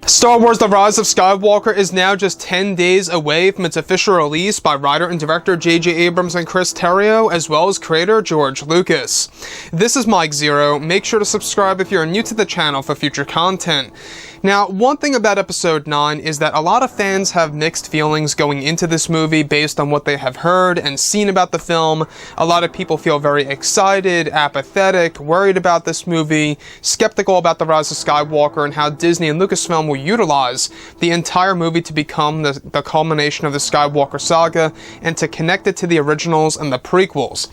Star Wars The Rise of Skywalker is now just 10 days away from its official release by writer and director J.J. Abrams and Chris Terrio, as well as creator George Lucas. This is Mike Zero. Make sure to subscribe if you're new to the channel for future content. Now, one thing about Episode 9 is that a lot of fans have mixed feelings going into this movie based on what they have heard and seen about the film. A lot of people feel very excited, apathetic, worried about this movie, skeptical about The Rise of Skywalker and how Disney and Lucasfilm will utilize the entire movie to become the culmination of the Skywalker saga and to connect it to the originals and the prequels.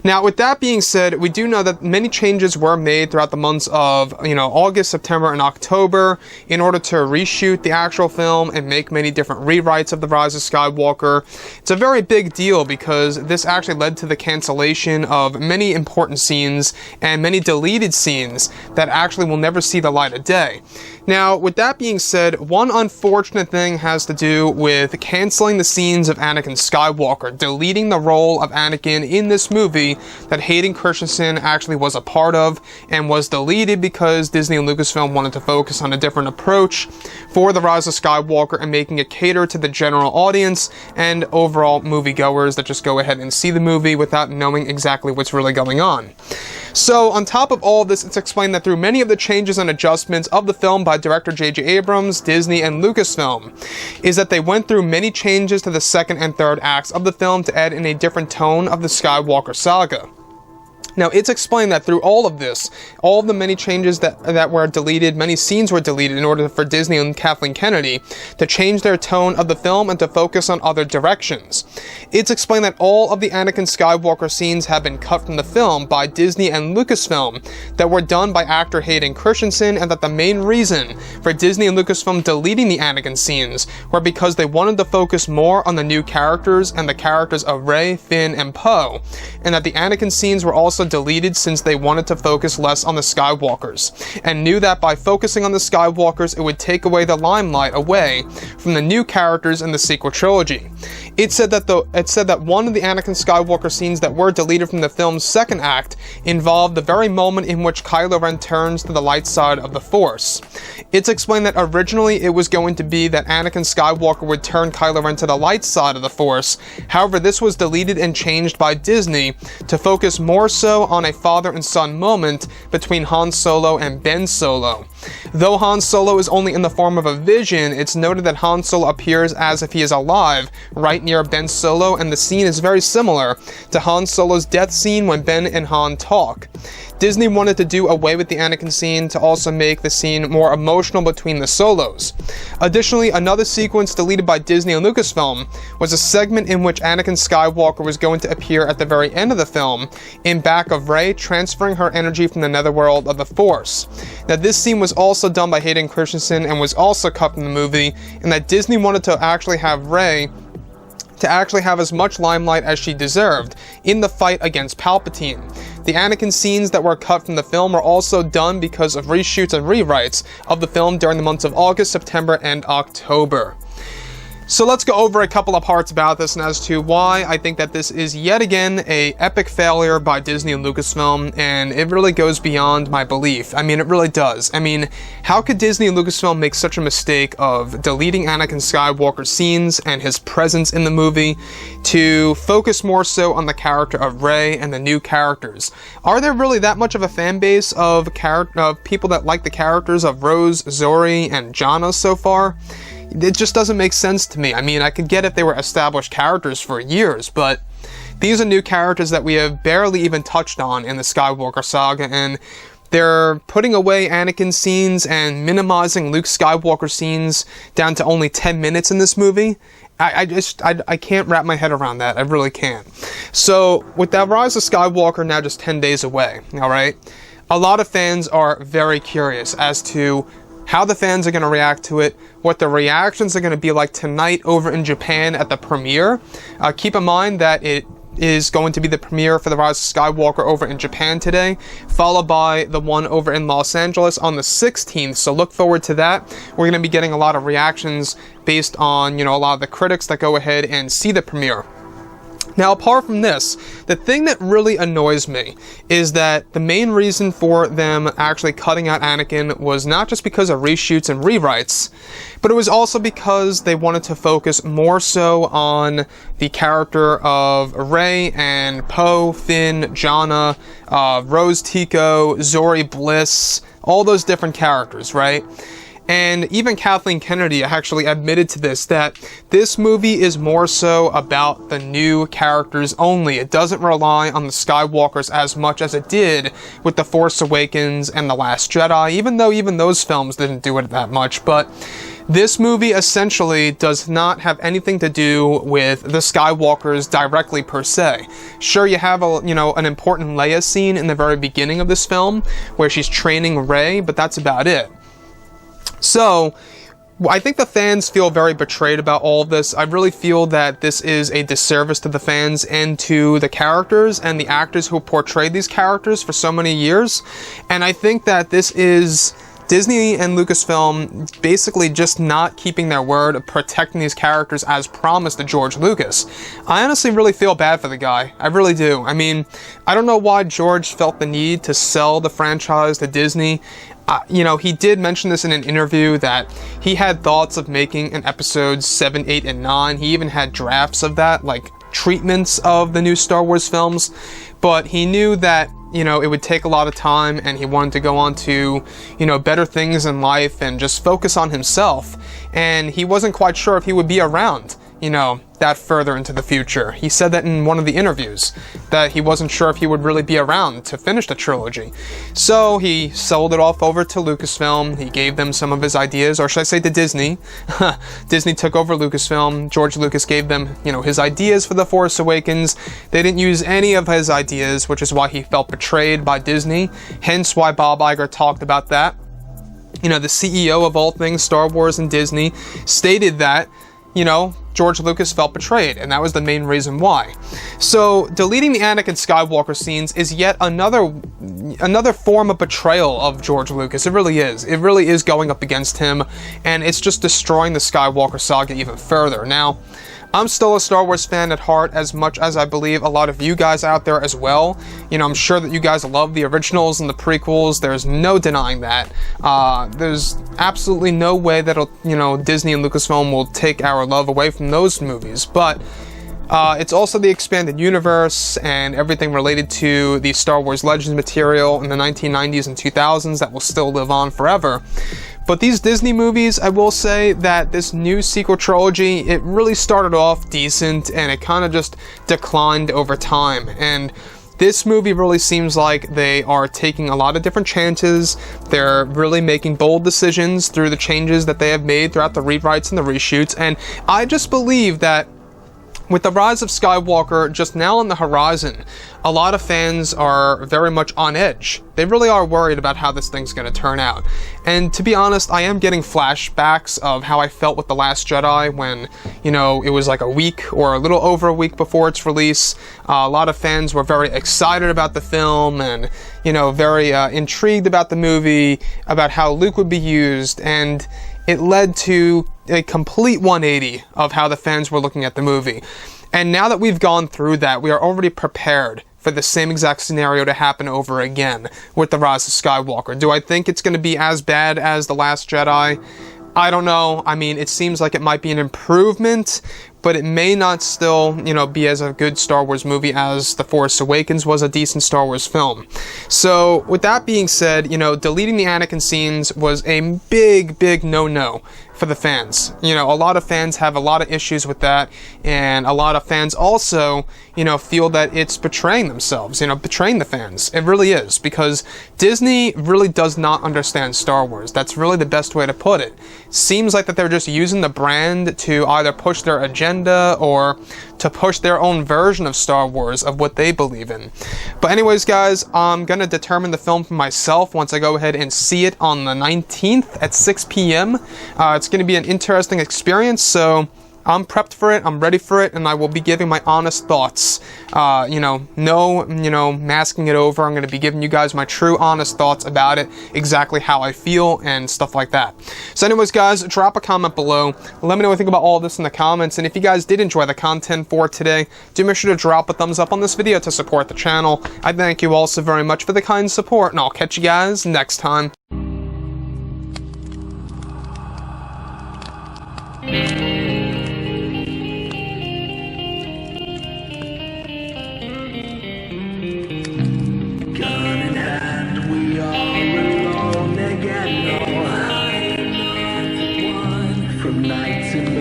Now, with that being said, we do know that many changes were made throughout the months of, August, September, and October in order to reshoot the actual film and make many different rewrites of The Rise of Skywalker. It's a very big deal because this actually led to the cancellation of many important scenes and many deleted scenes that actually will never see the light of day. Now, with that being said, one unfortunate thing has to do with canceling the scenes of Anakin Skywalker, deleting the role of Anakin in this movie that Hayden Christensen actually was a part of, and was deleted because Disney and Lucasfilm wanted to focus on a different approach for The Rise of Skywalker and making it cater to the general audience and overall moviegoers that just go ahead and see the movie without knowing exactly what's really going on. So, on top of all of this, it's explained that through many of the changes and adjustments of the film by director J.J. Abrams, Disney, and Lucasfilm, is that they went through many changes to the second and third acts of the film to add in a different tone of the Skywalker saga. Now, it's explained that through all of this, all of the many changes that were deleted, many scenes were deleted in order for Disney and Kathleen Kennedy to change their tone of the film and to focus on other directions. It's explained that all of the Anakin Skywalker scenes have been cut from the film by Disney and Lucasfilm that were done by actor Hayden Christensen, and that the main reason for Disney and Lucasfilm deleting the Anakin scenes were because they wanted to focus more on the new characters and the characters of Rey, Finn, and Poe, and that the Anakin scenes were also deleted since they wanted to focus less on the Skywalkers, and knew that by focusing on the Skywalkers it would take away the limelight away from the new characters in the sequel trilogy. It said that one of the Anakin Skywalker scenes that were deleted from the film's second act involved the very moment in which Kylo Ren turns to the light side of the Force. It's explained that originally it was going to be that Anakin Skywalker would turn Kylo Ren to the light side of the Force. However, this was deleted and changed by Disney to focus more so on a father and son moment between Han Solo and Ben Solo. Though Han Solo is only in the form of a vision, it's noted that Han Solo appears as if he is alive right near Ben Solo, and the scene is very similar to Han Solo's death scene when Ben and Han talk. Disney wanted to do away with the Anakin scene to also make the scene more emotional between the Solos. Additionally, another sequence deleted by Disney and Lucasfilm was a segment in which Anakin Skywalker was going to appear at the very end of the film in back of Rey, transferring her energy from the netherworld of the Force. Now, this scene was also done by Hayden Christensen and was also cut from the movie, and that Disney wanted to actually have Rey to actually have as much limelight as she deserved in the fight against Palpatine. The Anakin scenes that were cut from the film were also done because of reshoots and rewrites of the film during the months of August, September, and October. So let's go over a couple of parts about this and as to why I think that this is yet again an epic failure by Disney and Lucasfilm, and it really goes beyond my belief. I mean, it really does. I mean, how could Disney and Lucasfilm make such a mistake of deleting Anakin Skywalker's scenes and his presence in the movie to focus more so on the character of Rey and the new characters? Are there really that much of a fan base of people that like the characters of Rose, Zori, and Jannah so far? It just doesn't make sense to me. I mean, I could get if they were established characters for years, but these are new characters that we have barely even touched on in the Skywalker saga, and they're putting away Anakin scenes and minimizing Luke Skywalker scenes down to only 10 minutes in this movie. I can't wrap my head around that. I really can't. So, with The Rise of Skywalker now just 10 days away, alright? A lot of fans are very curious as to how the fans are going to react to it, what the reactions are going to be like tonight over in Japan at the premiere. Keep in mind that it is going to be the premiere for The Rise of Skywalker over in Japan today, followed by the one over in Los Angeles on the 16th, so look forward to that. We're going to be getting a lot of reactions based on, a lot of the critics that go ahead and see the premiere. Now, apart from this, the thing that really annoys me is that the main reason for them actually cutting out Anakin was not just because of reshoots and rewrites, but it was also because they wanted to focus more so on the character of Rey and Poe, Finn, Jannah, Rose Tico, Zori Bliss, all those different characters, right? And even Kathleen Kennedy actually admitted to this, that this movie is more so about the new characters only. It doesn't rely on the Skywalkers as much as it did with The Force Awakens and The Last Jedi, even though even those films didn't do it that much. But this movie essentially does not have anything to do with the Skywalkers directly per se. Sure, you have an important Leia scene in the very beginning of this film where she's training Rey, but that's about it. So, I think the fans feel very betrayed about all of this. I really feel that this is a disservice to the fans and to the characters and the actors who portrayed these characters for so many years. And I think that this is Disney and Lucasfilm basically just not keeping their word of protecting these characters as promised to George Lucas. I honestly really feel bad for the guy. I really do. I mean, I don't know why George felt the need to sell the franchise to Disney. He did mention this in an interview that he had thoughts of making an episodes 7, 8, and 9. He even had drafts of that, like treatments of the new Star Wars films. But he knew that, it would take a lot of time, and he wanted to go on to, better things in life and just focus on himself. And he wasn't quite sure if he would be around, that further into the future. He said that in one of the interviews, that he wasn't sure if he would really be around to finish the trilogy. So he sold it off over to Lucasfilm. He gave them some of his ideas, or should I say to Disney. Disney took over Lucasfilm. George Lucas gave them, his ideas for The Force Awakens. They didn't use any of his ideas, which is why he felt betrayed by Disney. Hence why Bob Iger talked about that. The CEO of all things Star Wars and Disney stated that, George Lucas felt betrayed, and that was the main reason why. So, deleting the Anakin Skywalker scenes is yet another form of betrayal of George Lucas. It really is. It really is going up against him, and it's just destroying the Skywalker saga even further. Now, I'm still a Star Wars fan at heart, as much as I believe a lot of you guys out there as well. I'm sure that you guys love the originals and the prequels. There's no denying that. There's absolutely no way that Disney and Lucasfilm will take our love away from those movies. But it's also the expanded universe and everything related to the Star Wars Legends material in the 1990s and 2000s that will still live on forever. But these Disney movies, I will say that this new sequel trilogy, it really started off decent and it kind of just declined over time. And this movie really seems like they are taking a lot of different chances. They're really making bold decisions through the changes that they have made throughout the rewrites and the reshoots. And I just believe that with the rise of Skywalker just now on the horizon, a lot of fans are very much on edge. They really are worried about how this thing's going to turn out. And to be honest, I am getting flashbacks of how I felt with The Last Jedi when, it was like a week or a little over a week before its release. A lot of fans were very excited about the film and, very intrigued about the movie, about how Luke would be used, and it led to a complete 180 of how the fans were looking at the movie. And now that we've gone through that, we are already prepared for the same exact scenario to happen over again with The Rise of Skywalker. Do I think it's going to be as bad as The Last Jedi? I don't know. I mean, it seems like it might be an improvement, but it may not still, be as a good Star Wars movie as The Force Awakens was a decent Star Wars film. So, with that being said, deleting the Anakin scenes was a big, big no-no for the fans. A lot of fans have a lot of issues with that, and a lot of fans also, feel that it's betraying themselves, betraying the fans. It really is, because Disney really does not understand Star Wars. That's really the best way to put it. Seems like that they're just using the brand to either push their agenda or to push their own version of Star Wars, of what they believe in. But anyways, guys, I'm going to determine the film for myself once I go ahead and see it on the 19th at 6 p.m. It's going to be an interesting experience, so I'm prepped for it, I'm ready for it, and I will be giving my honest thoughts. No masking it over. I'm going to be giving you guys my true honest thoughts about it, exactly how I feel and stuff like that. So anyways, guys, drop a comment below. Let me know what you think about all this in the comments, and if you guys did enjoy the content for today, do make sure to drop a thumbs up on this video to support the channel. I thank you all so very much for the kind support, and I'll catch you guys next time. From night to